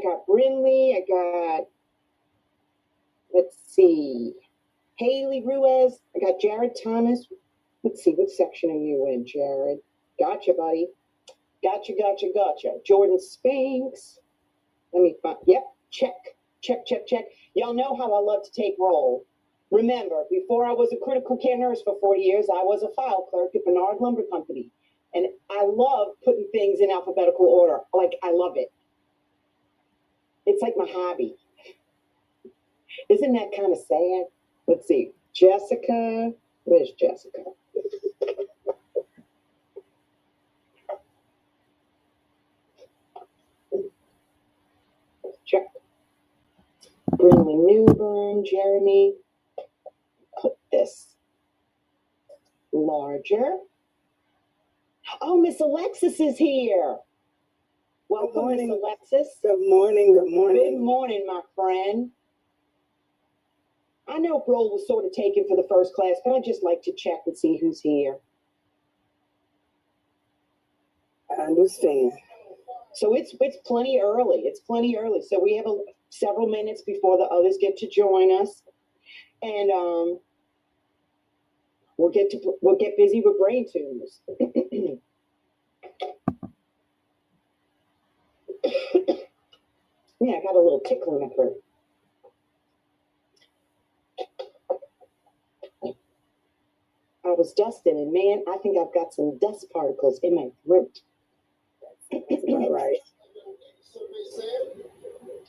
got Brinley. I got, let's see, Haley Ruiz. I got Jared Thomas. Let's see, what section are you in, Jared? Gotcha, buddy. Gotcha. Jordan Spinks. Let me find, yep, check. Y'all know how I love to take roll. Remember, before I was a critical care nurse for 40 years, I was a file clerk at Bernard Lumber Company. And I love putting things in alphabetical order. Like, I love it. It's like my hobby. Isn't that kind of sad? Let's see. Jessica. Where's Jessica? Check. Brinley Newburn, Jeremy. Put this larger. Oh, Miss Alexis is here. Welcome, Miss Alexis. Good morning. Good morning, my friend. I know roll was sort of taken for the first class, but I'd just like to check and see who's here. I understand. So it's plenty early. It's plenty early. So we have several minutes before the others get to join us, and we'll get busy with brain tumors. Yeah, I got a little tickle in my throat. I was dusting, and man, I think I've got some dust particles in my throat. All right.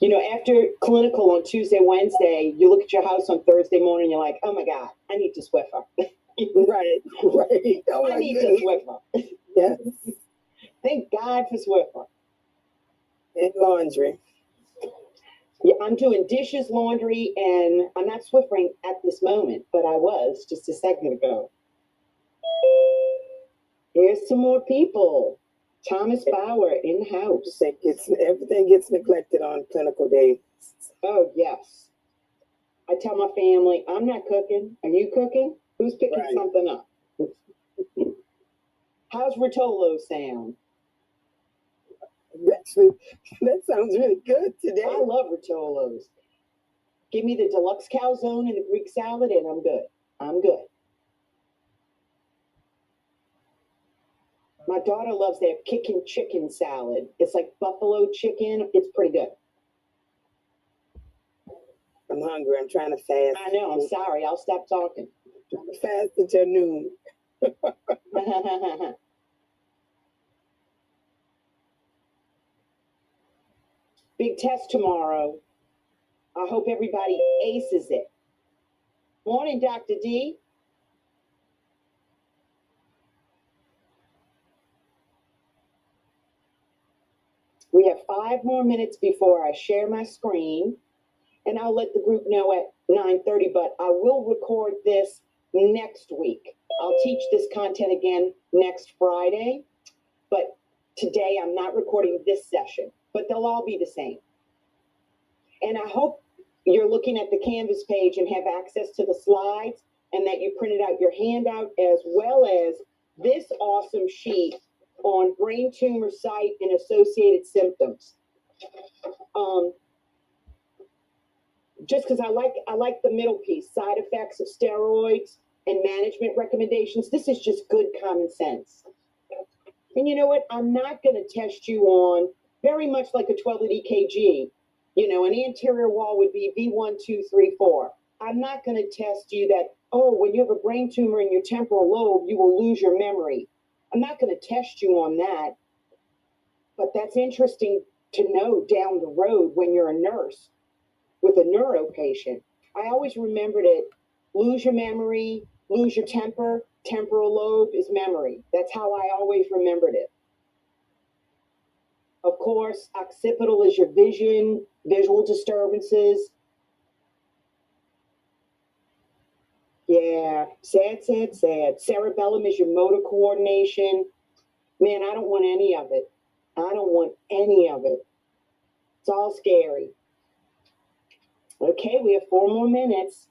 You know, after clinical on Tuesday, Wednesday, you look at your house on Thursday morning, and you're like, oh my God, I need to Swiffer. Right. Oh, I need to Swiffer. Yes. Thank God for Swiffer. And laundry. Yeah, I'm doing dishes, laundry, and I'm not Swiffering at this moment, but I was just a second ago. Here's some more people. Thomas Bauer in the house. Everything gets neglected on clinical days. Oh, yes. I tell my family, I'm not cooking. Are you cooking? Who's picking something up? How's Rotolo sound? That sounds really good today. I love Rotolos. Give me the deluxe calzone and the Greek salad, and I'm good. I'm good. My daughter loves their kickin' chicken salad. It's like buffalo chicken. It's pretty good. I'm hungry. I'm trying to fast. I know. I'm sorry. I'll stop talking. I'm trying to fast until noon. Big test tomorrow. I hope everybody aces it. Morning, Dr. D. We have 5 more minutes before I share my screen, and I'll let the group know at 9:30, but I will record this next week. I'll teach this content again next Friday, but today I'm not recording this session, but they'll all be the same. And I hope you're looking at the Canvas page and have access to the slides, and that you printed out your handout as well as this awesome sheet on brain tumor site and associated symptoms. Just because I like the middle piece, side effects of steroids and management recommendations. This is just good common sense. And you know what? I'm not going to test you on very much like a 12-lead EKG. You know, an anterior wall would be V1, 2, 3, 4. I'm not going to test you that, oh, when you have a brain tumor in your temporal lobe, you will lose your memory. I'm not going to test you on that. But that's interesting to know down the road when you're a nurse with a neuro patient. I always remembered it. Lose your memory, lose your temper. Temporal lobe is memory. That's how I always remembered it. Of course, occipital is your vision, visual disturbances. Yeah, sad. Cerebellum is your motor coordination. Man, I don't want any of it. I don't want any of it. It's all scary. Okay, we have 4 more minutes.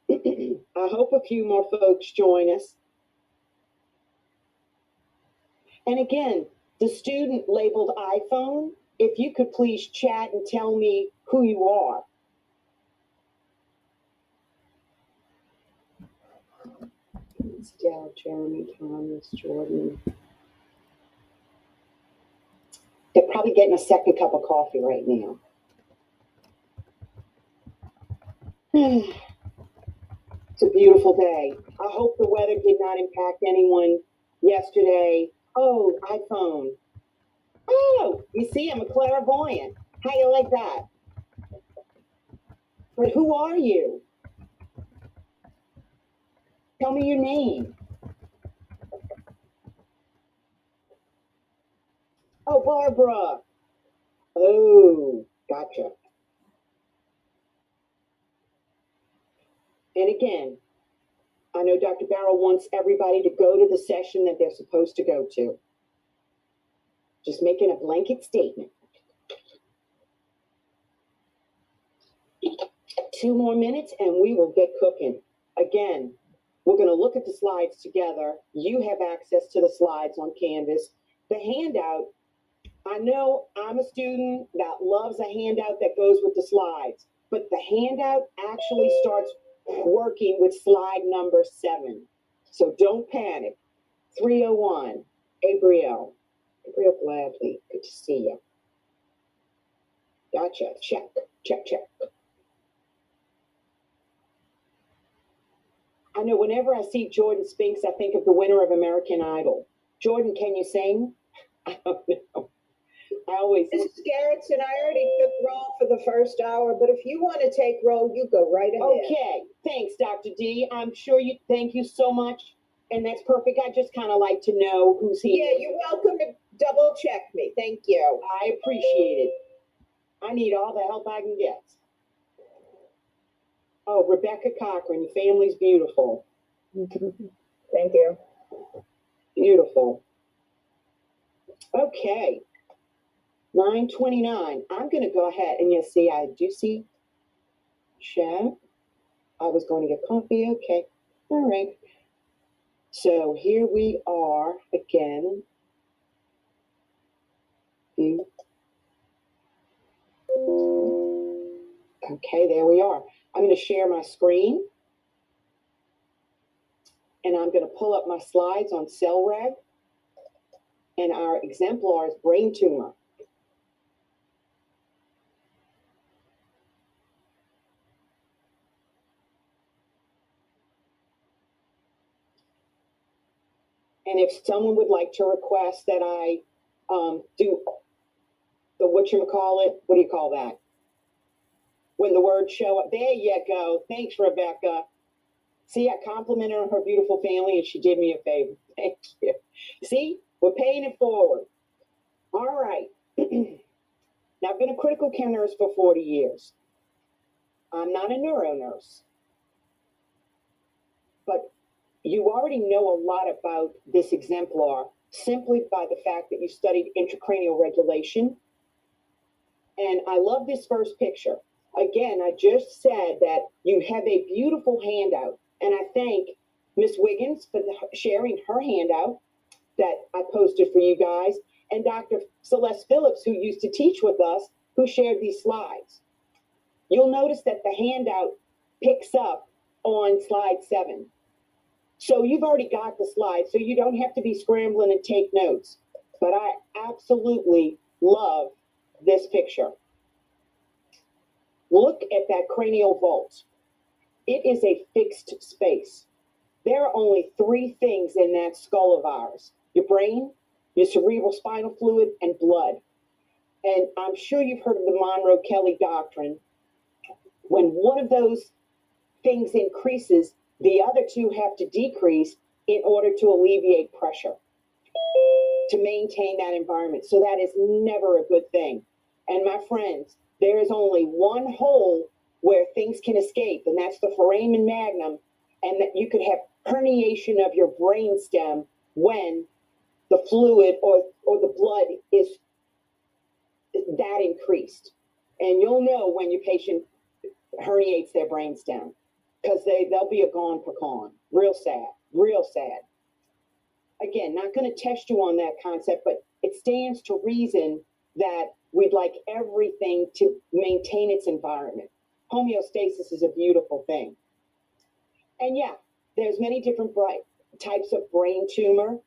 I hope a few more folks join us. And again, the student labeled iPhone if you could please chat and tell me who you are. It's Dale, Jeremy, Thomas, Jordan. They're probably getting a second cup of coffee right now. It's a beautiful day. I hope the weather did not impact anyone yesterday. Oh, iPhone. Oh, you see, I'm a clairvoyant. How you like that? But who are you? Tell me your name. Oh, Barbara. Oh, gotcha. And again, I know Dr. Barrow wants everybody to go to the session that they're supposed to go to. Just making a blanket statement. 2 more minutes and we will get cooking. Again, we're going to look at the slides together. You have access to the slides on Canvas. The handout, I know I'm a student that loves a handout that goes with the slides, but the handout actually starts working with slide number 7. So don't panic. 301, Gabriel. Gabriel Gladly, good to see you. Gotcha, check, check, check. I know whenever I see Jordan Spinks, I think of the winner of American Idol. Jordan, can you sing? I don't know. I always. Mrs. Garrettson, I already took roll for the first hour, but if you want to take roll, you go right ahead. Okay, thanks, Dr. D. I'm sure you, thank you so much. And that's perfect. I just kind of like to know who's here. Yeah, you're welcome to double check me. Thank you. I appreciate it. I need all the help I can get. Oh, Rebecca Cochran, your family's beautiful. Thank you. Beautiful. Okay. 9:29. I'm going to go ahead and you see, I do see chat. I was going to get coffee. Okay. All right. So here we are again. View. Okay, there we are. I'm going to share my screen. And I'm going to pull up my slides on cell reg and our exemplar's brain tumor. And if someone would like to request that I do the whatchamacallit, what do you call that? When the words show up, there you go. Thanks, Rebecca. See, I complimented her beautiful family and she did me a favor. Thank you. See, we're paying it forward. All right. Now, I've been a critical care nurse for 40 years. I'm not a neuro nurse. But you already know a lot about this exemplar simply by the fact that you studied intracranial regulation. And I love this first picture. Again, I just said that you have a beautiful handout. And I thank Miss Wiggins for sharing her handout that I posted for you guys, and Dr. Celeste Phillips, who used to teach with us, who shared these slides. You'll notice that the handout picks up on slide 7. So you've already got the slide, so you don't have to be scrambling and take notes. But I absolutely love this picture. Look at that cranial vault. It is a fixed space. There are only 3 things in that skull of ours: your brain, your cerebral spinal fluid, and blood. And I'm sure you've heard of the Monroe-Kelly doctrine. When one of those things increases, the other 2 have to decrease in order to alleviate pressure, to maintain that environment. So that is never a good thing. And my friends, there is only one hole where things can escape, and that's the foramen magnum, and that you could have herniation of your brain stem when the fluid or the blood is that increased. And you'll know when your patient herniates their brain stem, because they'll be a gone pecan. Real sad, real sad. Again, not going to test you on that concept, but it stands to reason that we'd like everything to maintain its environment. Homeostasis is a beautiful thing. And yeah, there's many different types of brain tumor.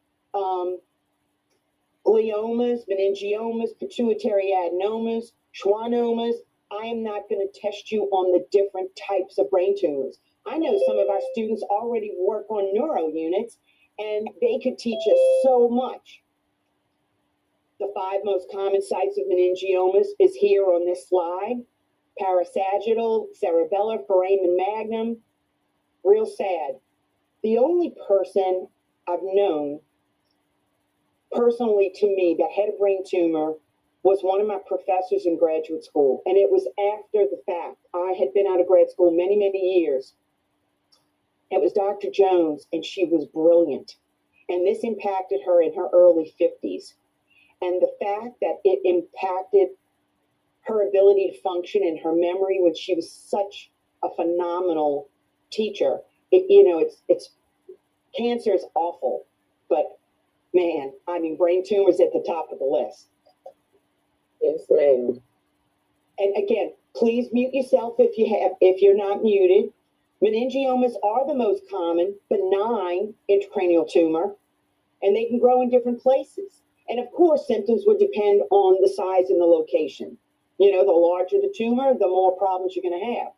Gliomas, meningiomas, pituitary adenomas, schwannomas. I am not going to test you on the different types of brain tumors. I know some of our students already work on neuro units, and they could teach us so much. The 5 most common sites of meningiomas is here on this slide. Parasagittal, cerebellar, foramen magnum. Real sad. The only person I've known personally to me that had a brain tumor was one of my professors in graduate school. And it was after the fact. I had been out of grad school many, many years. It was Dr. Jones, and she was brilliant. And this impacted her in her early 50s. And the fact that it impacted her ability to function and her memory when she was such a phenomenal teacher, it's cancer is awful, but man, I mean, brain tumors at the top of the list. Yes, ma'am. And again, please mute yourself if you're not muted. Meningiomas are the most common benign intracranial tumor, and they can grow in different places. And of course, symptoms would depend on the size and the location. The larger the tumor, the more problems you're going to have.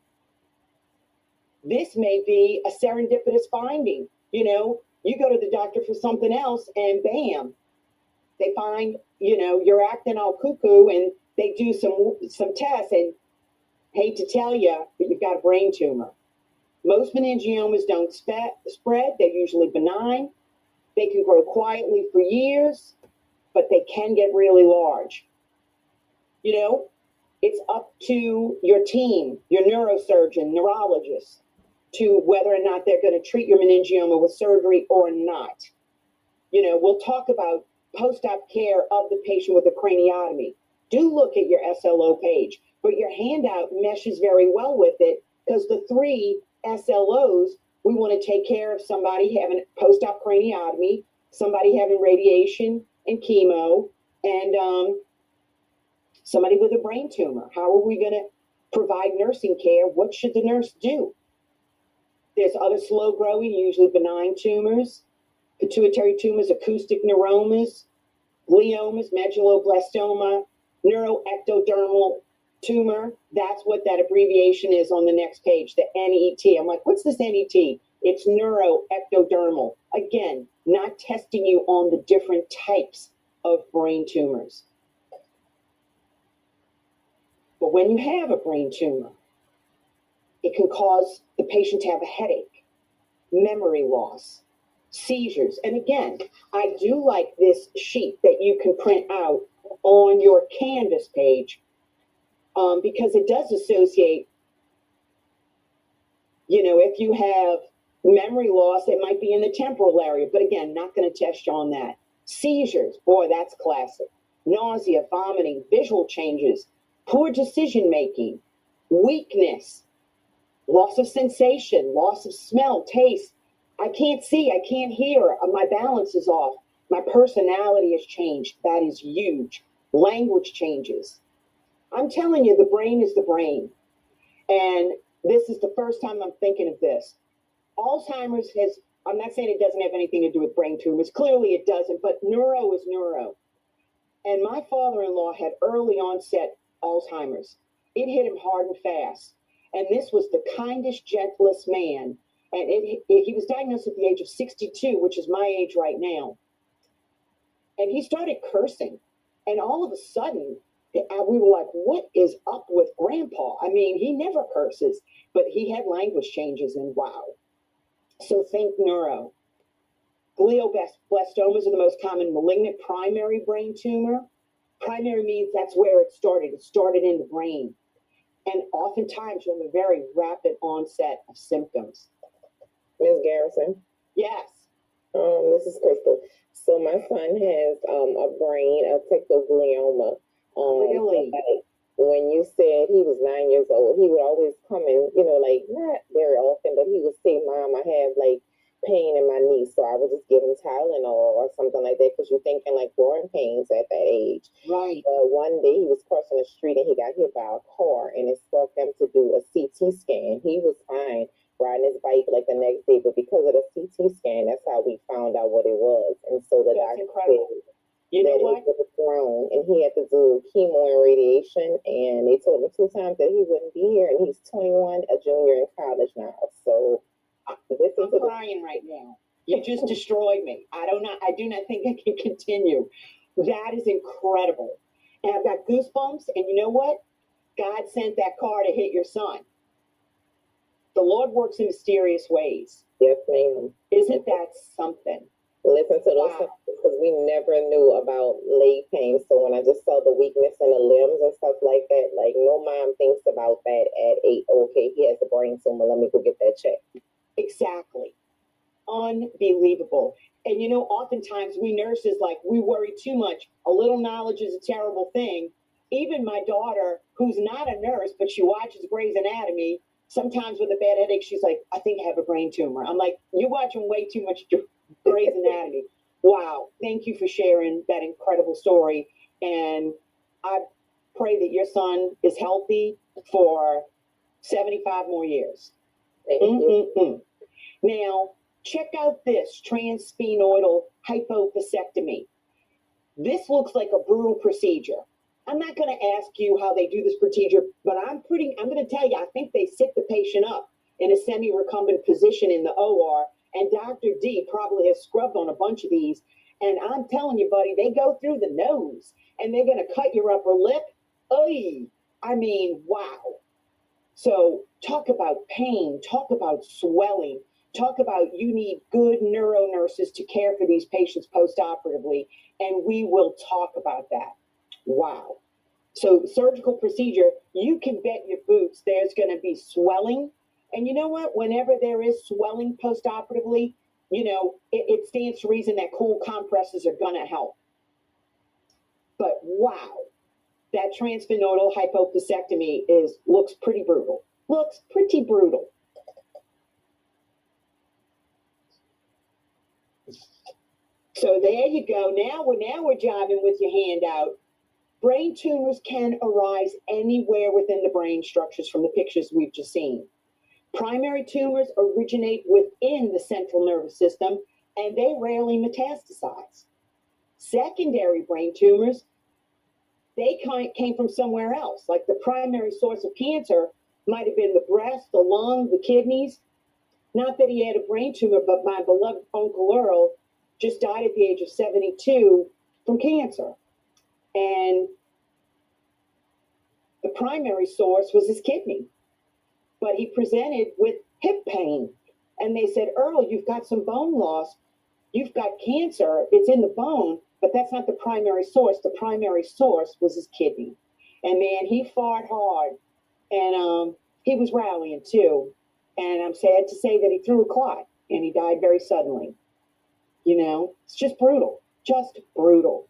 This may be a serendipitous finding. You go to the doctor for something else, and bam, they find, you're acting all cuckoo, and they do some tests, and hate to tell you, but you've got a brain tumor. Most meningiomas don't spread. They're usually benign. They can grow quietly for years, but they can get really large. It's up to your team, your neurosurgeon, neurologist, to whether or not they're going to treat your meningioma with surgery or not. We'll talk about post-op care of the patient with a craniotomy. Do look at your SLO page, but your handout meshes very well with it, because the 3 SLOs, we want to take care of somebody having post-op craniotomy, somebody having radiation and chemo, and somebody with a brain tumor. How are we going to provide nursing care? What should the nurse do? There's other slow-growing, usually benign tumors, pituitary tumors, acoustic neuromas, gliomas, medulloblastoma, neuroectodermal tumor. That's what that abbreviation is on the next page, the NET. I'm like, what's this NET? It's neuroectodermal. Again, not testing you on the different types of brain tumors. But when you have a brain tumor, it can cause the patient to have a headache, memory loss, seizures. And again, I do like this sheet that you can print out on your Canvas page, because it does associate, if you have memory loss, it might be in the temporal area, but again, not going to test you on that. Seizures, boy, that's classic. Nausea, vomiting, visual changes, poor decision making, weakness, loss of sensation, loss of smell, taste. I can't see, I can't hear, my balance is off. My personality has changed. That is huge. Language changes. I'm telling you, the brain is the brain. And this is the first time I'm thinking of this. Alzheimer's I'm not saying it doesn't have anything to do with brain tumors. Clearly it doesn't, but neuro is neuro. And my father-in-law had early onset Alzheimer's. It hit him hard and fast. And this was the kindest, gentlest man. And he was diagnosed at the age of 62, which is my age right now. And he started cursing. And all of a sudden, we were like, what is up with Grandpa? I mean, he never curses, but he had language changes, and wow. So think neuro. Glioblastomas are the most common malignant primary brain tumor. Primary means that's where it started. It started in the brain. And oftentimes you have a very rapid onset of symptoms. Ms. Garrison. Yes. This is Crystal. So my son has a tectoglioma. Really? When you said he was 9 years old, he would always come in, not very often, but he would say, Mom, I have pain in my knee. So I would just give him Tylenol or something like that. that because you're thinking like growing pains at that age. Right. One day he was crossing the street and he got hit by a car and it sparked them to do a CT scan. He was fine riding his bike like the next day, but because of the CT scan, that's how we found out what it was. And so the That's doctor incredible. said You know that what? it was overgrown and he had to do chemo and radiation. And they told him 2 times that he wouldn't be here. And he's 21, a junior in college now. So I'm crying right now. You just destroyed me. I do not think I can continue. That is incredible. And I've got goosebumps. And you know what? God sent that car to hit your son. The Lord works in mysterious ways. Yes, ma'am. Isn't that something? Listen to those Wow. because we never knew about leg pain. So when I just saw the weakness in the limbs and stuff like that, like no mom thinks about that at 8. Okay, he has a brain tumor. Let me go get that checked. Exactly. Unbelievable. And you know, oftentimes we nurses, like, we worry too much. A little knowledge is a terrible thing. Even my daughter, who's not a nurse, but she watches Grey's Anatomy, sometimes with a bad headache, she's like, I think I have a brain tumor. I'm like, you're watching way too much Grey's Anatomy. Wow. Thank you for sharing that incredible story. And I pray that your son is healthy for 75 more years. Thank you. Now, check out this transsphenoidal hypophyseectomy. This looks like a brutal procedure. I'm not going to ask you how they do this procedure, but I'm going to tell you, I think they sit the patient up in a semi-recumbent position in the OR, and Dr. D probably has scrubbed on a bunch of these. And I'm telling you, buddy, they go through the nose, and they're going to cut your upper lip. Oy! I mean, wow. So talk about pain, talk about swelling, talk about you need good neuro nurses to care for these patients post-operatively, and we will talk about that. Wow. So surgical procedure, you can bet your boots there's going to be swelling. And you know what? Whenever there is swelling post-operatively, you know, it stands to reason that cool compresses are going to help. But wow, that transsphenoidal hypophyseectomy looks pretty brutal. Looks pretty brutal. So there you go. Now we're jiving with your handout. Brain tumors can arise anywhere within the brain structures from the pictures we've just seen. Primary tumors originate within the central nervous system, and they rarely metastasize. Secondary brain tumors, they came from somewhere else. Like the primary source of cancer might have been the breast, the lung, the kidneys. Not that he had a brain tumor, but my beloved Uncle Earl just died at the age of 72 from cancer. And the primary source was his kidney. But he presented with hip pain. And they said, Earl, you've got some bone loss. You've got cancer. It's in the bone, but that's not the primary source. The primary source was his kidney. And man, he fought hard. And he was rallying too. And I'm sad to say that he threw a clot and he died very suddenly. You know, it's just brutal. Just brutal.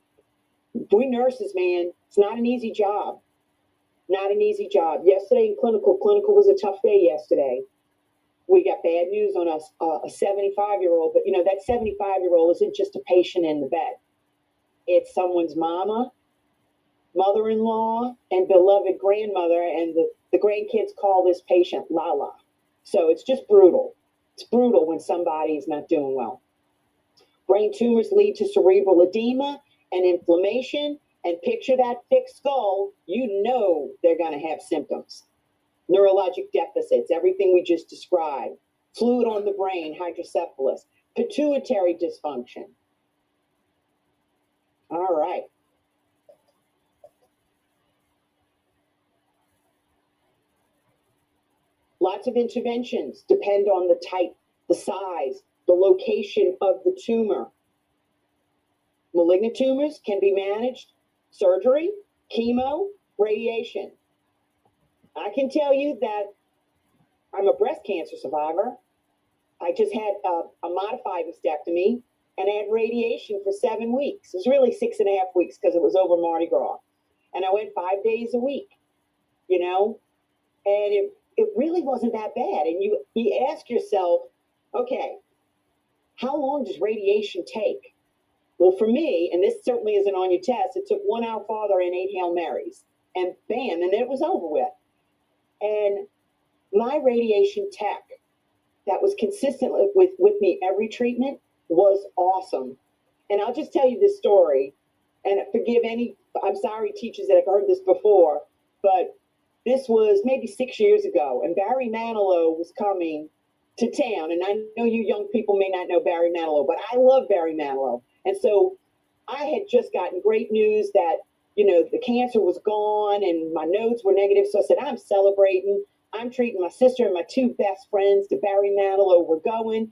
We nurses, man, it's not an easy job. Not an easy job. Yesterday in clinical was a tough day yesterday. We got bad news on a 75-year-old, but you know, that 75-year-old isn't just a patient in the bed. It's someone's mama, mother-in-law, and beloved grandmother, and the grandkids call this patient Lala. So it's just brutal. It's brutal when somebody's not doing well. Brain tumors lead to cerebral edema and inflammation, and picture that thick skull, you know they're going to have symptoms. Neurologic deficits, everything we just described, fluid on the brain, hydrocephalus, pituitary dysfunction. All right. Lots of interventions depend on the type, the size, the location of the tumor. Malignant tumors can be managed, surgery, chemo, radiation. I can tell you that I'm a breast cancer survivor. I just had a modified mastectomy and I had radiation for 7 weeks. It was really 6.5 weeks because it was over Mardi Gras. And I went 5 days a week, you know, and it really wasn't that bad. And you ask yourself, okay, how long does radiation take? Well, for me, and this certainly isn't on your test, it took 1 Our Father and 8 Hail Marys, and bam, and then it was over with. And my radiation tech that was consistent with me every treatment was awesome. And I'll just tell you this story, and forgive any, I'm sorry, teachers that have heard this before, but this was maybe 6 years ago, and Barry Manilow was coming to town. And I know you young people may not know Barry Manilow, but I love Barry Manilow. And so I had just gotten great news that, the cancer was gone and my nodes were negative. So I said, I'm celebrating. I'm treating my sister and my 2 best friends to Barry Manilow. We're going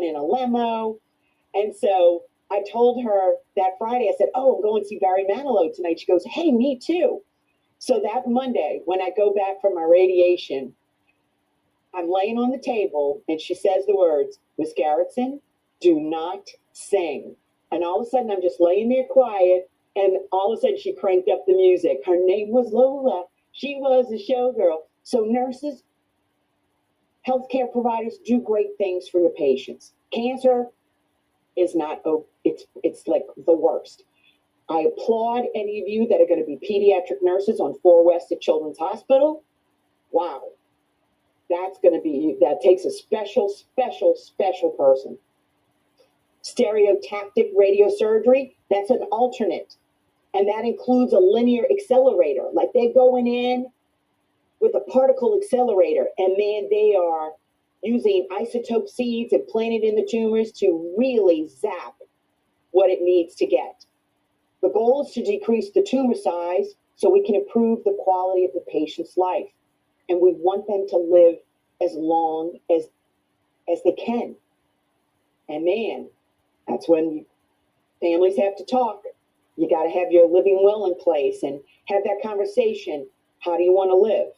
in a limo. And so I told her that Friday, I said, oh, I'm going to see Barry Manilow tonight. She goes, hey, me too. So that Monday, when I go back for my radiation, I'm laying on the table and she says the words, Miss Garrettson, do not sing. And all of a sudden I'm just laying there quiet, and all of a sudden she cranked up the music. Her name was Lola. She was a showgirl. So nurses, healthcare providers, do great things for your patients. Cancer is not, it's like the worst. I applaud any of you that are going to be pediatric nurses on 4 West at Children's Hospital. Wow. That takes a special person. Stereotactic radiosurgery, that's an alternate. And that includes a linear accelerator. Like they're going in with a particle accelerator, and man, they are using isotope seeds and planting in the tumors to really zap what it needs to get. The goal is to decrease the tumor size so we can improve the quality of the patient's life. And we want them to live as long as they can. And man, that's when families have to talk. You got to have your living will in place and have that conversation. How do you want to live?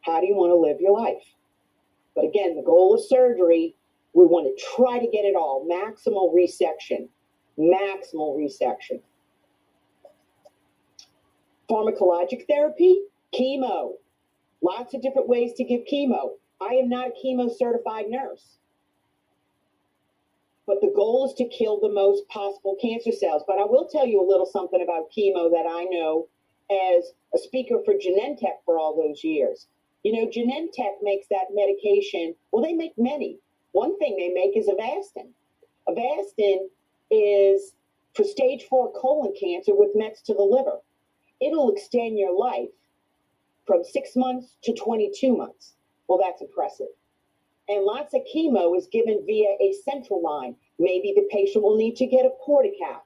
How do you want to live your life? But again, the goal of surgery, we want to try to get it all. Maximal resection. Maximal resection. Pharmacologic therapy, chemo. Lots of different ways to give chemo. I am not a chemo certified nurse, but the goal is to kill the most possible cancer cells. But I will tell you a little something about chemo that I know as a speaker for Genentech for all those years. Genentech makes that medication. Well, they make many. One thing they make is Avastin. Avastin is for stage 4 colon cancer with mets to the liver. It'll extend your life from 6 months to 22 months. Well, that's impressive. And lots of chemo is given via a central line. Maybe the patient will need to get a portacath,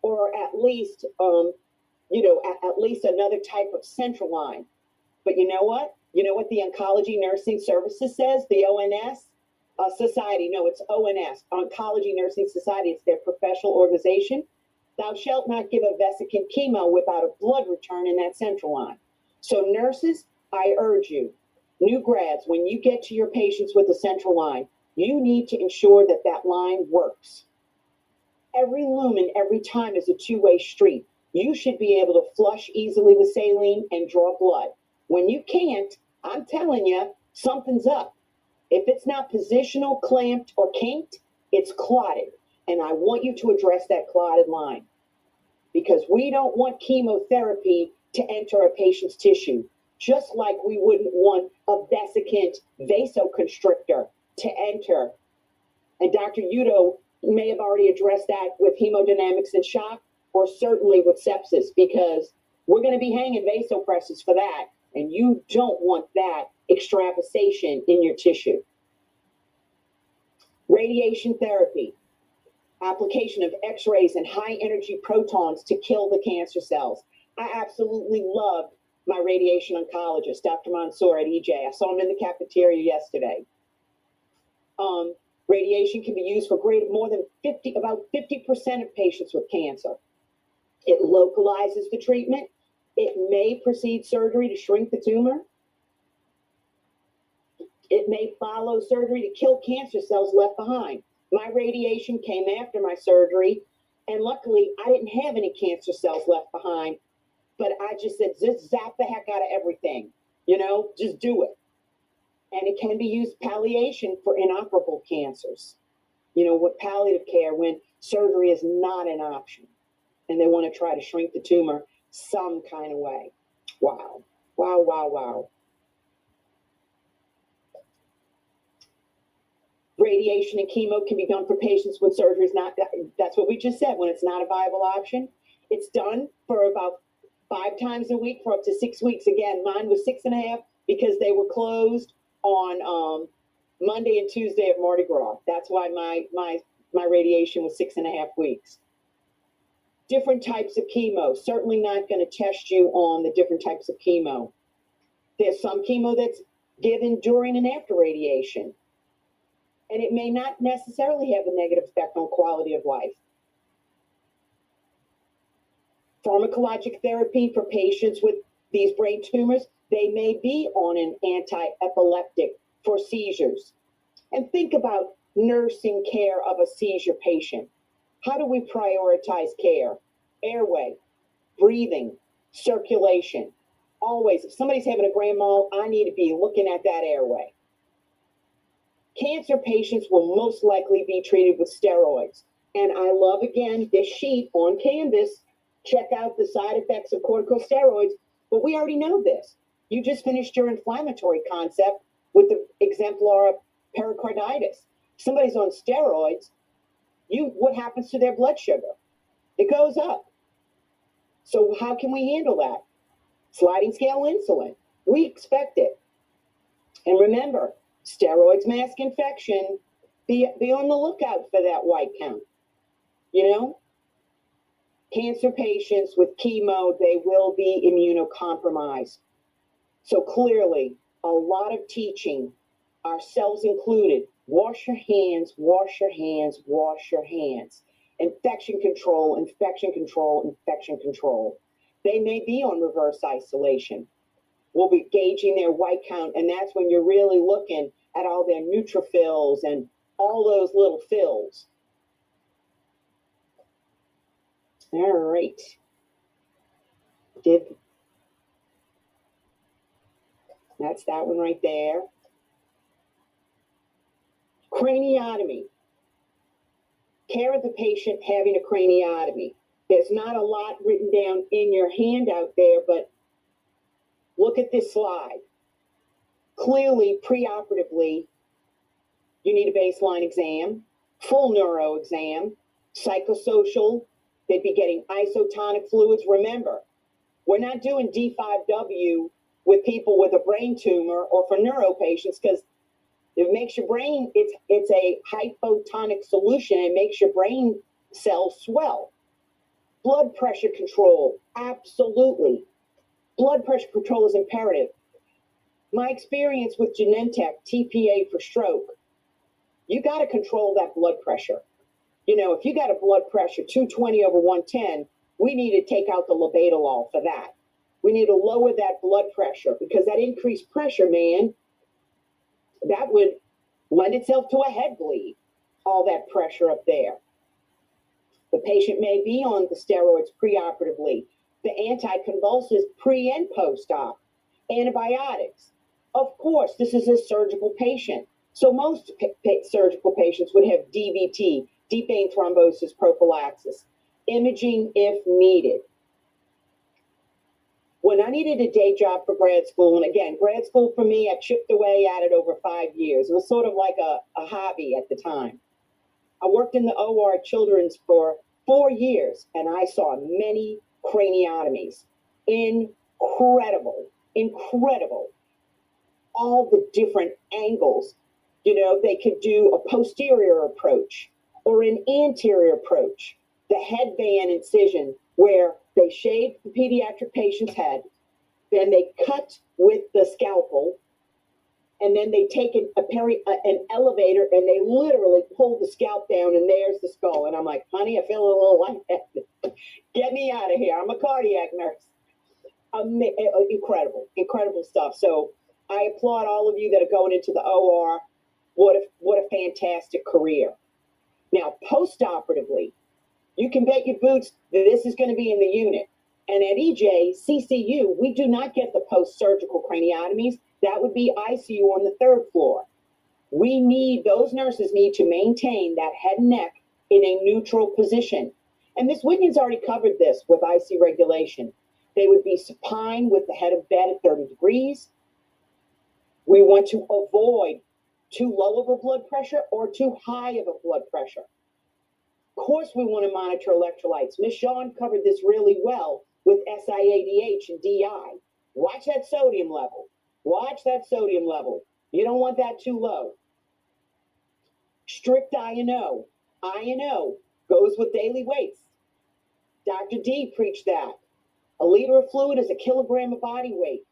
or at least, at least another type of central line. But you know what? You know what the Oncology Nursing Services says? The ONS Society. No, it's ONS, Oncology Nursing Society. It's their professional organization. Thou shalt not give a vesicant chemo without a blood return in that central line. So nurses, I urge you, new grads, when you get to your patients with a central line, you need to ensure that that line works. Every lumen, every time is a two-way street. You should be able to flush easily with saline and draw blood. When you can't, I'm telling you, something's up. If it's not positional, clamped, or kinked, it's clotted. And I want you to address that clotted line, because we don't want chemotherapy to enter a patient's tissue, just like we wouldn't want a vesicant vasoconstrictor to enter. And Dr. Udo may have already addressed that with hemodynamics and shock, or certainly with sepsis, because we're going to be hanging vasopressors for that, and you don't want that extravasation in your tissue. Radiation therapy. Application of x-rays and high energy protons to kill the cancer cells. I absolutely loved my radiation oncologist, Dr. Mansour at EJ. I saw him in the cafeteria yesterday. Radiation can be used for about 50% of patients with cancer. It localizes the treatment. It may precede surgery to shrink the tumor. It may follow surgery to kill cancer cells left behind. My radiation came after my surgery, and luckily I didn't have any cancer cells left behind, but I just said, just zap the heck out of everything, just do it. And it can be used palliation for inoperable cancers. With palliative care, when surgery is not an option, and they want to try to shrink the tumor some kind of way. Wow. Wow, wow, wow. Radiation and chemo can be done for patients when surgery is not, that's what we just said, when it's not a viable option. It's done for about 5 times a week for up to 6 weeks. Again, mine was 6.5 because they were closed on Monday and Tuesday of Mardi Gras. That's why my radiation was 6.5 weeks. Different types of chemo, certainly not going to test you on the different types of chemo. There's some chemo that's given during and after radiation, and it may not necessarily have a negative effect on quality of life. Pharmacologic therapy for patients with these brain tumors, they may be on an anti-epileptic for seizures. And think about nursing care of a seizure patient. How do we prioritize care? Airway, breathing, circulation. Always, if somebody's having a grand mal, I need to be looking at that airway. Cancer patients will most likely be treated with steroids. And I love, again, this sheet on Canvas. Check out the side effects of corticosteroids. But we already know this. You just finished your inflammatory concept with the exemplar of pericarditis. Somebody's on steroids, what happens to their blood sugar? It goes up. So how can we handle that? Sliding scale insulin. We expect it. And remember, steroids mask infection. Be on the lookout for that white count. You know? Cancer patients with chemo, they will be immunocompromised. So clearly, a lot of teaching, ourselves included, wash your hands, wash your hands, wash your hands. Infection control, infection control, infection control. They may be on reverse isolation. We'll be gauging their white count, and that's when you're really looking at all their neutrophils and all those little fills. All right. That's that one right there. Craniotomy. Care of the patient having a craniotomy. There's not a lot written down in your handout there, but look at this slide. Clearly, preoperatively, you need a baseline exam, full neuro exam, psychosocial. They'd be getting isotonic fluids. Remember, we're not doing D5W with people with a brain tumor or for neuro patients because it makes your brain, it's a hypotonic solution. It makes your brain cells swell. Blood pressure control, absolutely. Blood pressure control is imperative. My experience with Genentech, TPA for stroke, you got to control that blood pressure. You know, if you got a blood pressure 220/110, we need to take out the labetalol for that. We need to lower that blood pressure because that increased pressure, man, that would lend itself to a head bleed, all that pressure up there. The patient may be on the steroids preoperatively, the anticonvulsives pre and post-op, antibiotics. Of course, this is a surgical patient. So most surgical patients would have DVT, deep vein thrombosis prophylaxis, imaging if needed. When I needed a day job for grad school, and again, grad school for me, I chipped away at it over 5 years. It was sort of like a hobby at the time. I worked in the OR children's for 4 years, and I saw many craniotomies. Incredible, incredible. All the different angles. You know, they could do a posterior approach or an anterior approach. The headband incision, where they shaved the pediatric patient's head, then they cut with the scalpel, and then they take an elevator and they literally pull the scalp down, and there's the skull. And I'm like, honey, I feel a little lightheaded. Get me out of here. I'm a cardiac nurse. Incredible, incredible stuff. So I applaud all of you that are going into the OR. What a fantastic career. Now, post-operatively, you can bet your boots that this is going to be in the unit. And at EJ, CCU, we do not get the post-surgical craniotomies. That would be ICU on the 3rd floor. Those nurses need to maintain that head and neck in a neutral position. And Ms. Wiggins already covered this with IC regulation. They would be supine with the head of bed at 30 degrees. We want to avoid too low of a blood pressure or too high of a blood pressure. Of course, we want to monitor electrolytes. Ms. Shawn covered this really well with SIADH and DI. Watch that sodium level. Watch that sodium level. You don't want that too low. Strict I&O. I&O goes with daily weights. Dr. D preached that. A liter of fluid is a kilogram of body weight.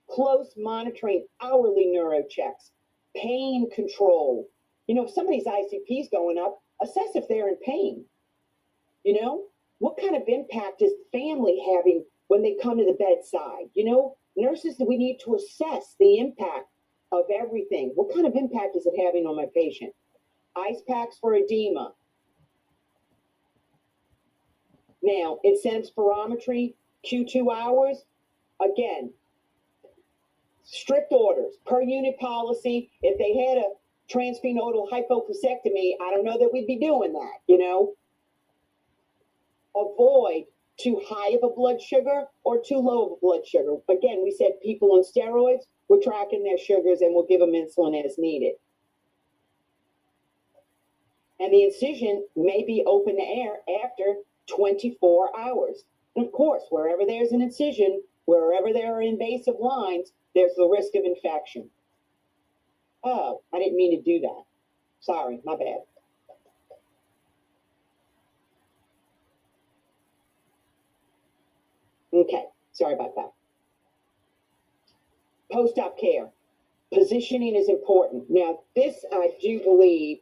Close monitoring, hourly neurochecks, pain control. If somebody's ICP is going up, assess if they're in pain. What kind of impact is the family having when they come to the bedside? Nurses, we need to assess the impact of everything. What kind of impact is it having on my patient? Ice packs for edema. Now, incentive spirometry, Q2 hours. Again, strict orders, per unit policy. If they had a transphenodal hypophycectomy, I don't know that we'd be doing that, Avoid too high of a blood sugar or too low of a blood sugar. Again, we said people on steroids, we're tracking their sugars and we'll give them insulin as needed. And the incision may be open to air after 24 hours. And of course, wherever there's an incision, wherever there are invasive lines, there's the risk of infection. Oh, I didn't mean to do that. Sorry, my bad. Okay, sorry about that. Post-op care. Positioning is important. Now, this I do believe,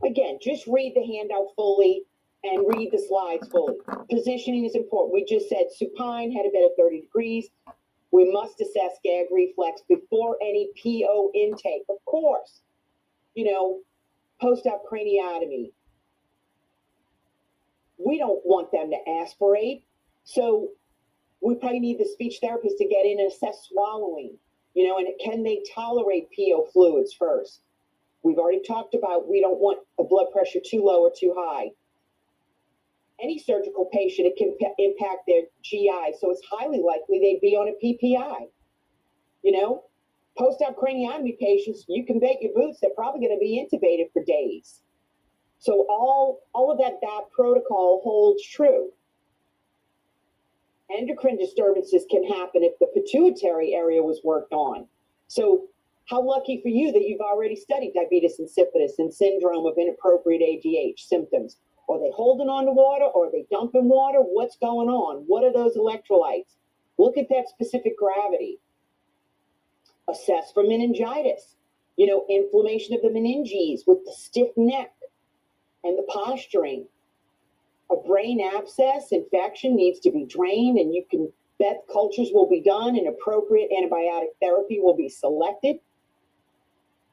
again, just read the handout fully and read the slides fully. Positioning is important. We just said supine, head of bed at 30 degrees. We must assess gag reflex before any PO intake. Of course, post-op craniotomy. We don't want them to aspirate. So we probably need the speech therapist to get in and assess swallowing, and can they tolerate PO fluids first? We've already talked about we don't want a blood pressure too low or too high. Any surgical patient, it can impact their GI, so it's highly likely they'd be on a PPI. Post-op craniotomy patients, you can bet your boots they're probably going to be intubated for days. So all of that protocol holds true. Endocrine disturbances can happen if the pituitary area was worked on. So how lucky for you that you've already studied diabetes insipidus and syndrome of inappropriate ADH symptoms. Are they holding on to water? Or are they dumping water? What's going on? What are those electrolytes? Look at that specific gravity. Assess for meningitis. Inflammation of the meninges with the stiff neck and the posturing. A brain abscess infection needs to be drained, and you can bet cultures will be done and appropriate antibiotic therapy will be selected.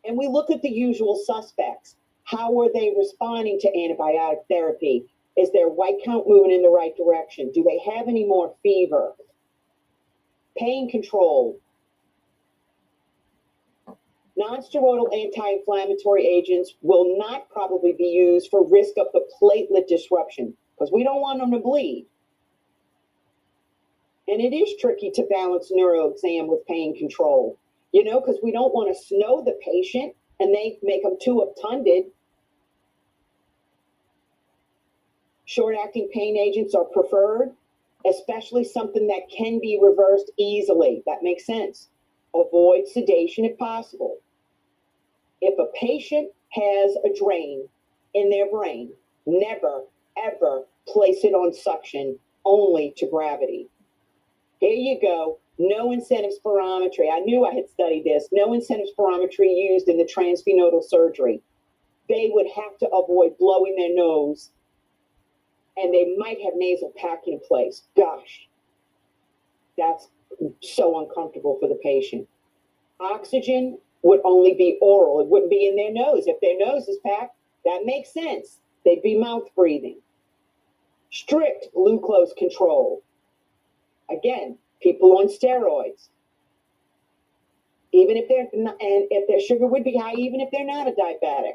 And we look at the usual suspects. How are they responding to antibiotic therapy? Is their white count moving in the right direction? Do they have any more fever? Pain control. Non-steroidal anti-inflammatory agents will not probably be used for risk of the platelet disruption because we don't want them to bleed. And it is tricky to balance neuro exam with pain control, because we don't want to snow the patient and they make them too obtunded. Short-acting pain agents are preferred, especially something that can be reversed easily. That makes sense. Avoid sedation if possible. If a patient has a drain in their brain, never, ever place it on suction, only to gravity. Here you go. No incentive spirometry. I knew I had studied this. No incentive spirometry used in the transphenodal surgery. They would have to avoid blowing their nose, and they might have nasal packing in place. Gosh, that's so uncomfortable for the patient. Oxygen would only be oral. It wouldn't be in their nose. If their nose is packed, that makes sense. They'd be mouth breathing. Strict glucose control. Again, people on steroids. Even if they're not, and if their sugar would be high, even if they're not a diabetic.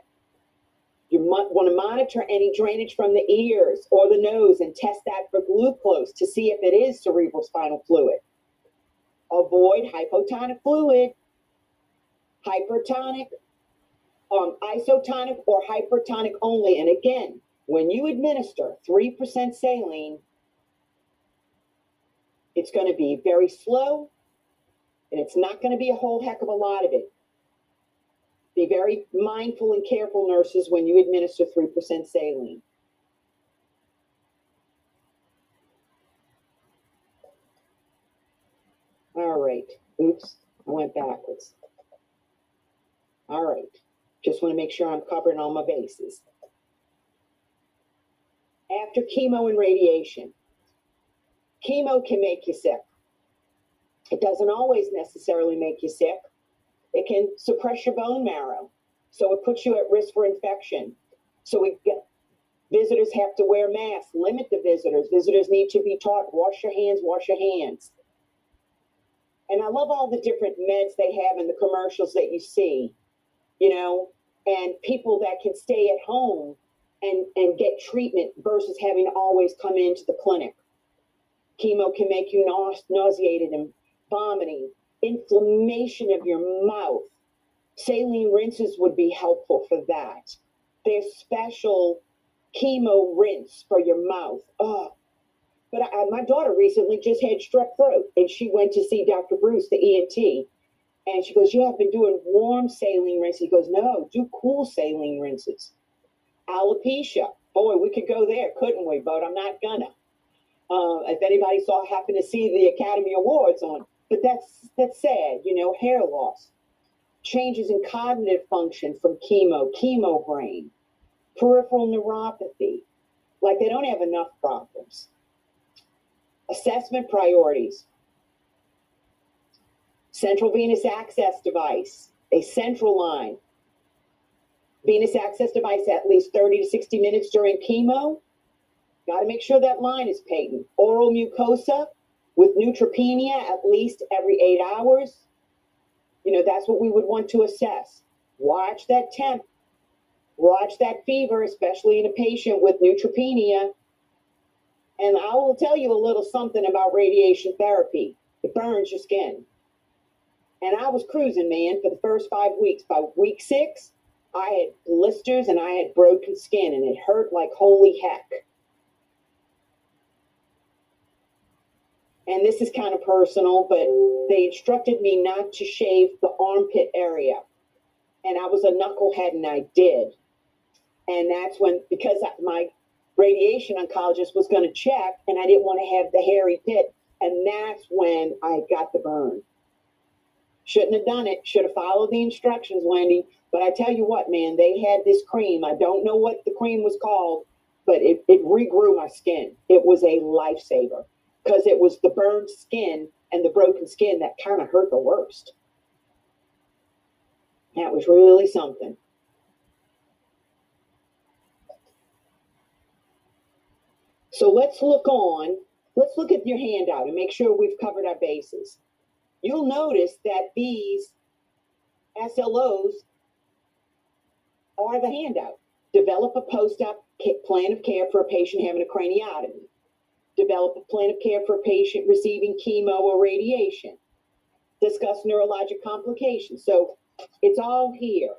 You might want to monitor any drainage from the ears or the nose and test that for glucose to see if it is cerebral spinal fluid. Avoid hypotonic fluid, hypertonic, isotonic or hypertonic only. And again, when you administer 3% saline, it's going to be very slow and it's not going to be a whole heck of a lot of it. Be very mindful and careful, nurses, when you administer 3% saline. All right. Oops, I went backwards. All right. Just want to make sure I'm covering all my bases. After chemo and radiation, chemo can make you sick. It doesn't always necessarily make you sick. It can suppress your bone marrow. So it puts you at risk for infection. So visitors have to wear masks, limit the visitors. Visitors need to be taught, wash your hands, wash your hands. And I love all the different meds they have in the commercials that you see, and people that can stay at home and get treatment versus having to always come into the clinic. Chemo can make you nauseated and vomiting, inflammation of your mouth. Saline rinses would be helpful for that. There's special chemo rinse for your mouth. Oh, but my daughter recently just had strep throat, and she went to see Dr. Bruce, the ENT, and she goes, "You have been doing warm saline rinses." He goes, "No, do cool saline rinses." Alopecia, boy, we could go there, couldn't we? But I'm not gonna. If anybody happened to see the Academy Awards on, but that's sad, hair loss. Changes in cognitive function from chemo brain, peripheral neuropathy, like they don't have enough problems. Assessment priorities. Central venous access device, a central line. Venous access device at least 30 to 60 minutes during chemo. Got to make sure that line is patent. Oral mucosa with neutropenia at least every 8 hours. That's what we would want to assess. Watch that temp. Watch that fever, especially in a patient with neutropenia. And I will tell you a little something about radiation therapy. It burns your skin. And I was cruising, man, for the first 5 weeks. By week 6, I had blisters and I had broken skin, and it hurt like holy heck. And this is kind of personal, but they instructed me not to shave the armpit area. And I was a knucklehead, and I did. And that's when, because my radiation oncologist was going to check, and I didn't want to have the hairy pit, and that's when I got the burn. Shouldn't have done it. Should have followed the instructions, Wendy. But I tell you what, man, they had this cream. I don't know what the cream was called, but it regrew my skin. It was a lifesaver because it was the burned skin and the broken skin that kind of hurt the worst. That was really something. So let's look at your handout and make sure we've covered our bases. You'll notice that these SLOs are the handout. Develop a post-op plan of care for a patient having a craniotomy. Develop a plan of care for a patient receiving chemo or radiation. Discuss neurologic complications. So it's all here.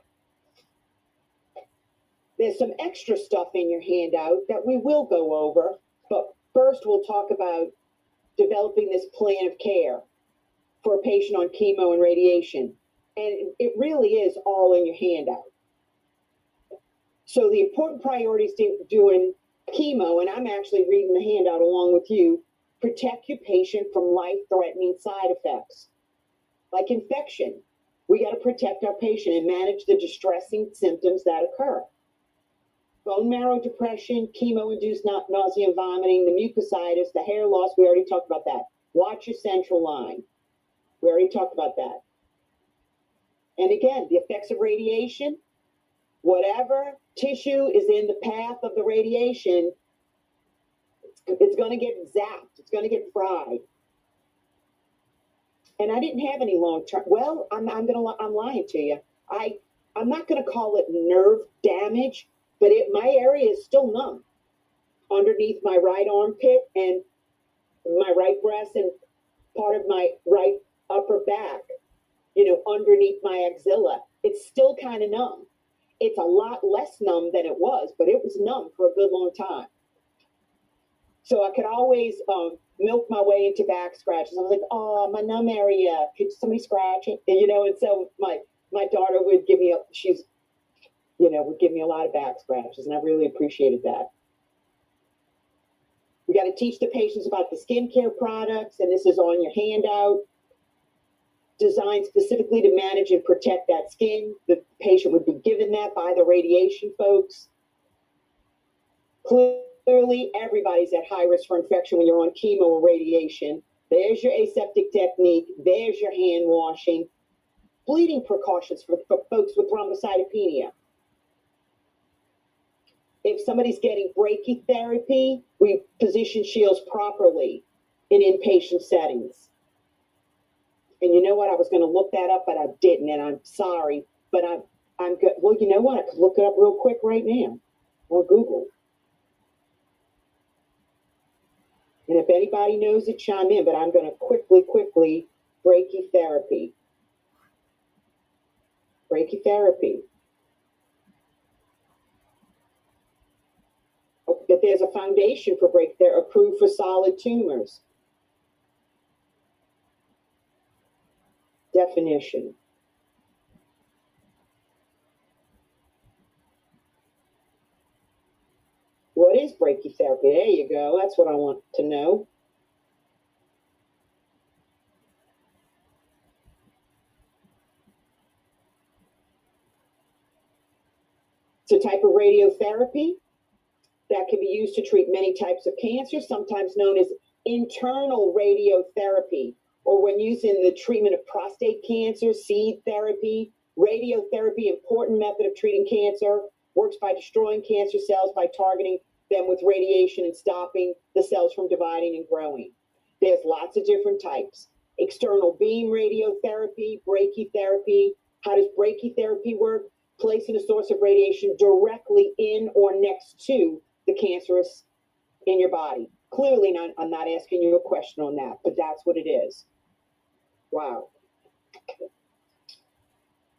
There's some extra stuff in your handout that we will go over, but first we'll talk about developing this plan of care for a patient on chemo and radiation. And it really is all in your handout. So the important priorities doing chemo, and I'm actually reading the handout along with you, protect your patient from life-threatening side effects, like infection. We got to protect our patient and manage the distressing symptoms that occur. Bone marrow depression, chemo-induced nausea and vomiting, the mucositis, the hair loss, we already talked about that. Watch your central line. We already talked about that. And again, the effects of radiation, whatever tissue is in the path of the radiation, it's going to get zapped. It's going to get fried. And I didn't have any long-term. Well, I'm lying to you. I'm not going to call it nerve damage, but my area is still numb underneath my right armpit and my right breast and part of my right upper back, underneath my axilla. It's still kind of numb. It's a lot less numb than it was, but it was numb for a good long time. So I could always milk my way into back scratches. I was like, oh, my numb area, could somebody scratch it? And so my daughter would give me would give me a lot of back scratches, and I really appreciated that. We got to teach the patients about the skincare products, and this is on your handout, designed specifically to manage and protect that skin. The patient would be given that by the radiation folks. Clearly, everybody's at high risk for infection when you're on chemo or radiation. There's your aseptic technique. There's your hand washing. Bleeding precautions for folks with thrombocytopenia. If somebody's getting brachytherapy, we position shields properly in inpatient settings. And you know what? I was going to look that up, but I didn't, and I'm sorry. But I'm good. Well, you know what? I could look it up real quick right now on Google. And if anybody knows it, chime in. But I'm going to quickly brachytherapy. Brachytherapy. That there's a foundation for they're approved for solid tumors. Definition. What is brachytherapy? There you go. That's what I want to know. It's a type of radiotherapy that can be used to treat many types of cancer, sometimes known as internal radiotherapy, or when used in the treatment of prostate cancer, seed therapy. Radiotherapy, important method of treating cancer, works by destroying cancer cells by targeting them with radiation and stopping the cells from dividing and growing. There's lots of different types. External beam radiotherapy, brachytherapy. How does brachytherapy work? Placing a source of radiation directly in or next to the cancerous in your body. Clearly, I'm not asking you a question on that, but that's what it is. Wow.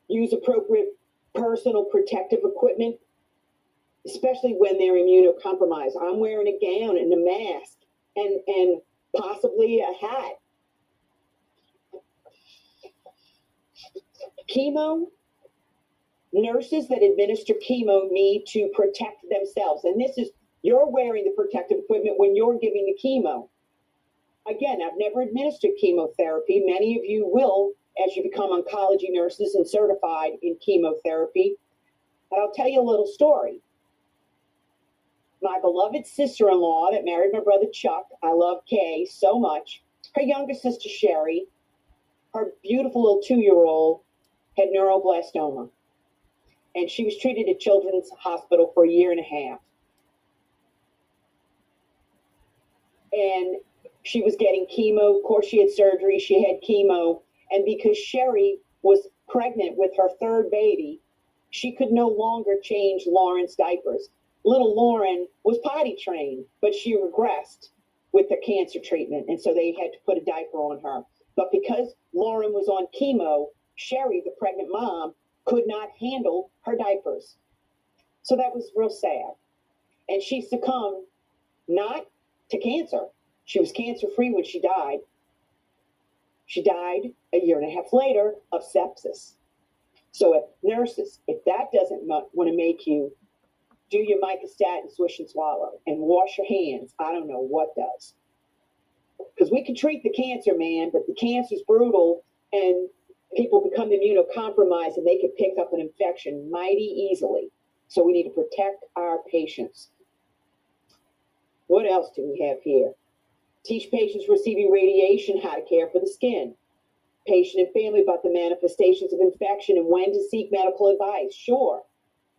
Use appropriate personal protective equipment, especially when they're immunocompromised. I'm wearing a gown and a mask and possibly a hat. Chemo, nurses that administer chemo need to protect themselves. And you're wearing the protective equipment when you're giving the chemo. Again, I've never administered chemotherapy. Many of you will as you become oncology nurses and certified in chemotherapy. But I'll tell you a little story. My beloved sister-in-law that married my brother Chuck, I love Kay so much. Her younger sister Sherry, her beautiful little 2-year-old, had neuroblastoma. And she was treated at Children's Hospital for 1.5 years. And she was getting chemo. Of course, she had surgery. She had chemo. And because Sherry was pregnant with her 3rd baby, she could no longer change Lauren's diapers. Little Lauren was potty trained, but she regressed with the cancer treatment. And so they had to put a diaper on her. But because Lauren was on chemo, Sherry, the pregnant mom, could not handle her diapers. So that was real sad. And she succumbed not to cancer. She was cancer-free when she died. She died 1.5 years later of sepsis. So if nurses, if that doesn't want to make you do your mycostatin swish and swallow and wash your hands, I don't know what does. Because we can treat the cancer, man, but the cancer's brutal and people become immunocompromised and they can pick up an infection mighty easily. So we need to protect our patients. What else do we have here? Teach patients receiving radiation how to care for the skin. Patient and family about the manifestations of infection and when to seek medical advice. Sure.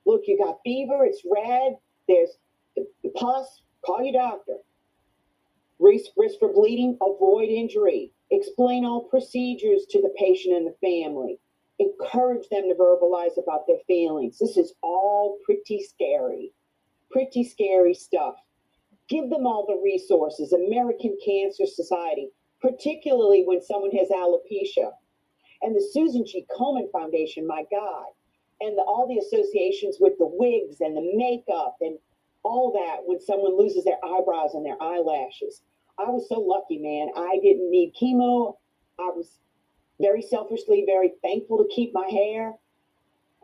Look, you got fever, it's red, there's the pus, call your doctor. Risk for bleeding, avoid injury. Explain all procedures to the patient and the family. Encourage them to verbalize about their feelings. This is all pretty scary stuff. Give them all the resources. American Cancer Society, particularly when someone has alopecia, and the Susan G. Komen Foundation, my God, and all the associations with the wigs and the makeup and all that when someone loses their eyebrows and their eyelashes. I was so lucky, man. I didn't need chemo. I was very selfishly very thankful to keep my hair.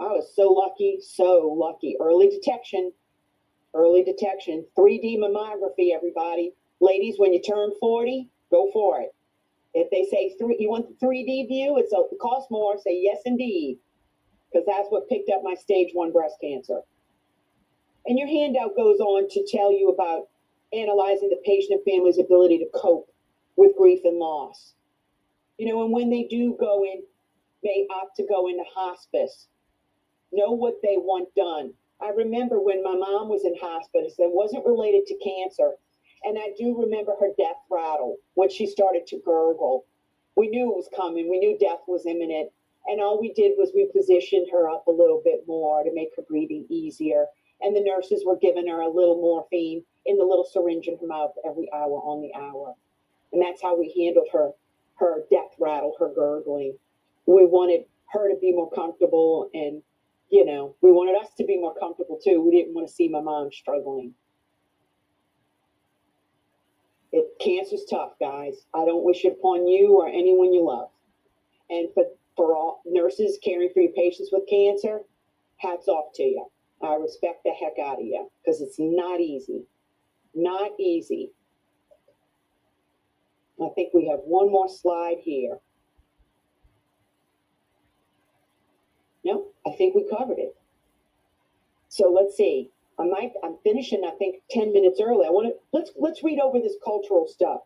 I was so lucky, so lucky. Early detection, 3D mammography, everybody. Ladies, when you turn 40, go for it. If they say you want the 3D view, it costs more, say yes indeed, because that's what picked up my stage 1 breast cancer. And your handout goes on to tell you about analyzing the patient and family's ability to cope with grief and loss. And when they do go in, they opt to go into hospice. Know what they want done. I remember when my mom was in hospice and wasn't related to cancer, and I do remember her death rattle when she started to gurgle. We knew it was coming. We knew death was imminent. And all we did was we positioned her up a little bit more to make her breathing easier. And the nurses were giving her a little morphine in the little syringe in her mouth every hour on the hour. And that's how we handled her death rattle, her gurgling. We wanted her to be more comfortable, and we wanted us to be more comfortable too. We didn't want to see my mom struggling. Cancer's tough, guys. I don't wish it upon you or anyone you love. And for all nurses caring for your patients with cancer, hats off to you. I respect the heck out of you, because it's not easy. Not easy. I think we have one more slide here. No, I think we covered it. So let's see. I'm finishing, I think, 10 minutes early. Let's read over this cultural stuff.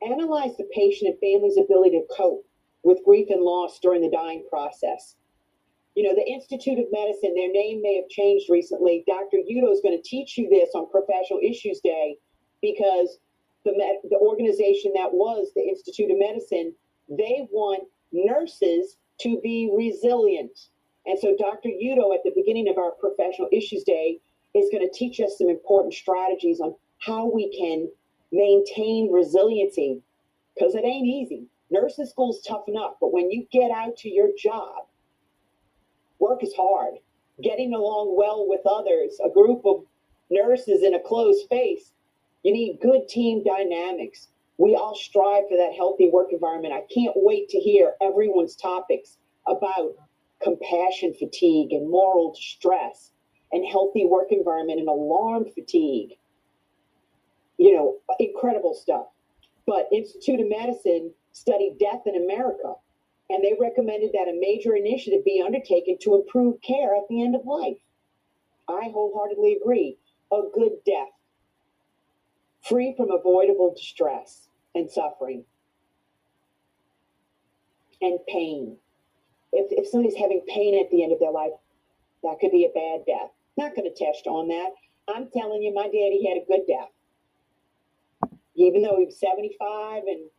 Analyze the patient and family's ability to cope with grief and loss during the dying process. The Institute of Medicine, their name may have changed recently. Dr. Udo is going to teach you this on Professional Issues Day, because the organization that was the Institute of Medicine, they want nurses to be resilient. And so Dr. Udo, at the beginning of our Professional Issues Day, is going to teach us some important strategies on how we can maintain resiliency, because it ain't easy. Nursing school's tough enough, but when you get out to your job, work is hard. Getting along well with others, a group of nurses in a closed space, you need good team dynamics. We all strive for that healthy work environment. I can't wait to hear everyone's topics about compassion fatigue and moral distress and healthy work environment and alarm fatigue. Incredible stuff. But Institute of Medicine studied death in America, and they recommended that a major initiative be undertaken to improve care at the end of life. I wholeheartedly agree. A good death, free from avoidable distress and suffering and pain. If somebody's having pain at the end of their life, that could be a bad death. Not going to test on that. I'm telling you, my daddy had a good death. Even though he was 75 and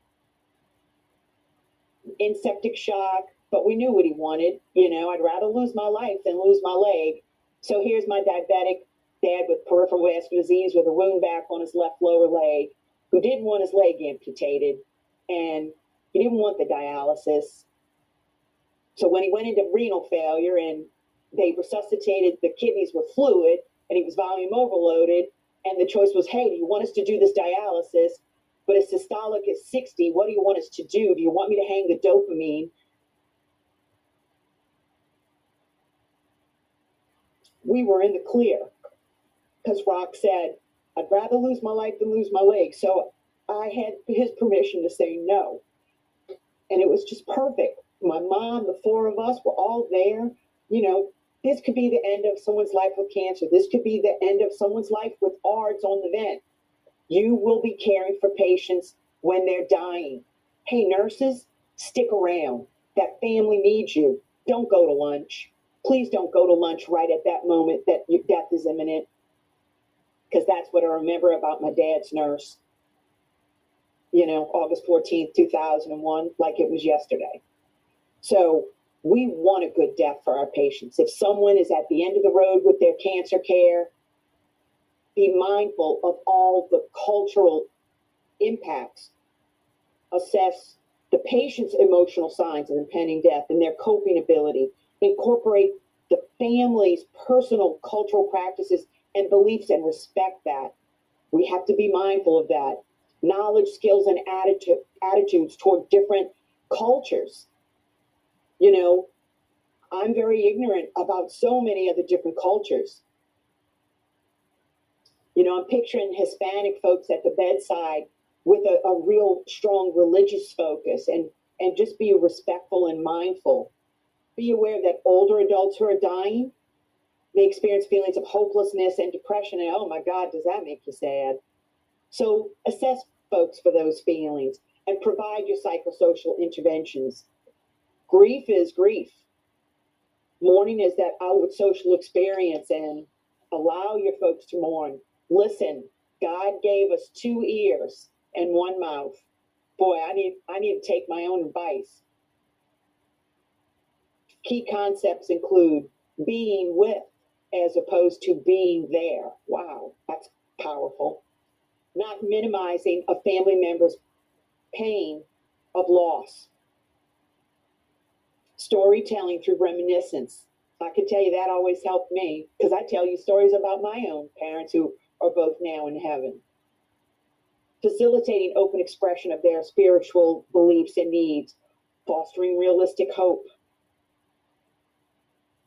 in septic shock, but we knew what he wanted. I'd rather lose my life than lose my leg. So here's my diabetic dad with peripheral vascular disease with a wound back on his left lower leg, who didn't want his leg amputated, and he didn't want the dialysis. So when he went into renal failure and they resuscitated the kidneys with fluid and he was volume overloaded, and the choice was, hey, do you want us to do this dialysis? But his systolic is 60. What do you want us to do? Do you want me to hang the dopamine? We were in the clear, because Rock said, I'd rather lose my life than lose my leg. So I had his permission to say no. And it was just perfect. My mom, the 4 of us were all there. This could be the end of someone's life with cancer. This could be the end of someone's life with ARDS on the vent. You will be caring for patients when they're dying. Hey, nurses, stick around. That family needs you. Don't go to lunch. Please don't go to lunch right at that moment that your death is imminent, because that's what I remember about my dad's nurse. August 14th, 2001, like it was yesterday. So We want a good death for our patients. If someone is at the end of the road with their cancer care, be mindful of all the cultural impacts. Assess the patient's emotional signs of impending death and their coping ability. Incorporate the family's personal cultural practices and beliefs and respect that. We have to be mindful of that. Knowledge, skills, and attitudes toward different cultures. You know, I'm very ignorant about so many of the different cultures. You know, I'm picturing Hispanic folks at the bedside with a real strong religious focus, and just be respectful and mindful. Be aware that older adults who are dying may experience feelings of hopelessness and depression. And oh my God, does that make you sad? So assess folks for those feelings and provide your psychosocial interventions. Grief is grief. Mourning is that outward social experience, and allow your folks to mourn. Listen, God gave us 2 ears and 1 mouth. Boy, I need to take my own advice. Key concepts include being with as opposed to being there. Wow, that's powerful. Not minimizing a family member's pain of loss. Storytelling through reminiscence. I can tell you that always helped me, because I tell you stories about my own parents who are both now in heaven. Facilitating open expression of their spiritual beliefs and needs, fostering realistic hope.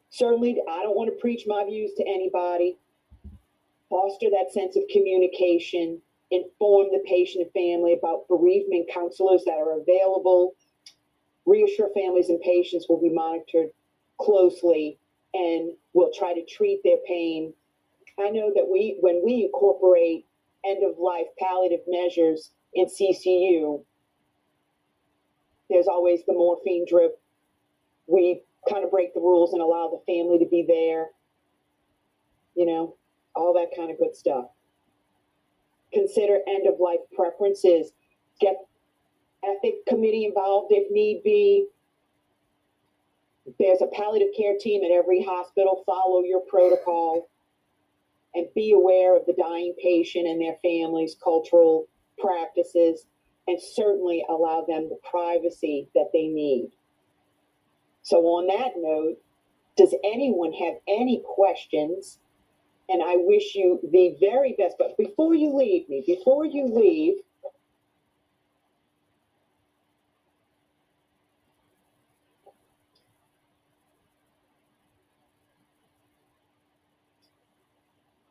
Certainly, I don't want to preach my views to anybody. Foster that sense of communication, inform the patient and family about bereavement counselors that are available. Reassure families and patients will be monitored closely and will try to treat their pain. I know that when we incorporate end-of-life palliative measures in CCU, there's always the morphine drip. We kind of break the rules and allow the family to be there, you know, all that kind of good stuff. Consider end-of-life preferences. Get ethic committee involved if need be. There's a palliative care team at every hospital. Follow your protocol and be aware of the dying patient and their family's cultural practices, and certainly allow them the privacy that they need. So on that note, does anyone have any questions? And I wish you the very best. But before you leave,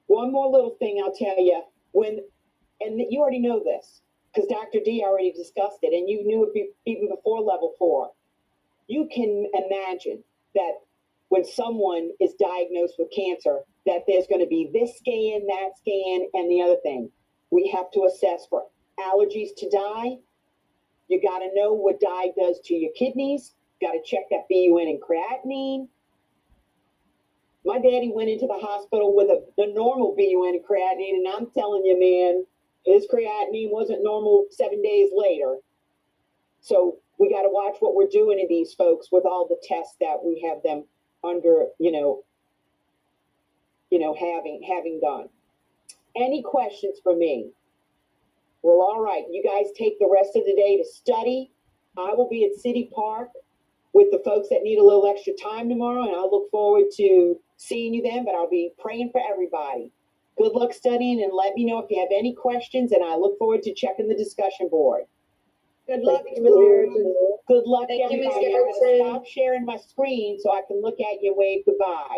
one more little thing I'll tell you. And you already know this, because Dr. D already discussed it, and you knew it even before level 4. You can imagine that when someone is diagnosed with cancer, that there's going to be this scan, that scan, and the other thing. We have to assess for allergies to dye. You got to know what dye does to your kidneys. Got to check that BUN and creatinine. My daddy went into the hospital with a normal BUN and creatinine, and I'm telling you, man, his creatinine wasn't normal 7 days later. So we got to watch what we're doing to these folks with all the tests that we have them under, having done. Any questions for me? Well, all right. You guys take the rest of the day to study. I will be at City Park with the folks that need a little extra time tomorrow, and I'll look forward to seeing you then, but I'll be praying for everybody. Good luck studying, and let me know if you have any questions, and I look forward to checking the discussion board. Good luck, Thank Ms. you. Harrison. Good luck, Thank you, Ms. everybody. I'm going to Harrison. stop sharing my screen so I can look at you and wave goodbye.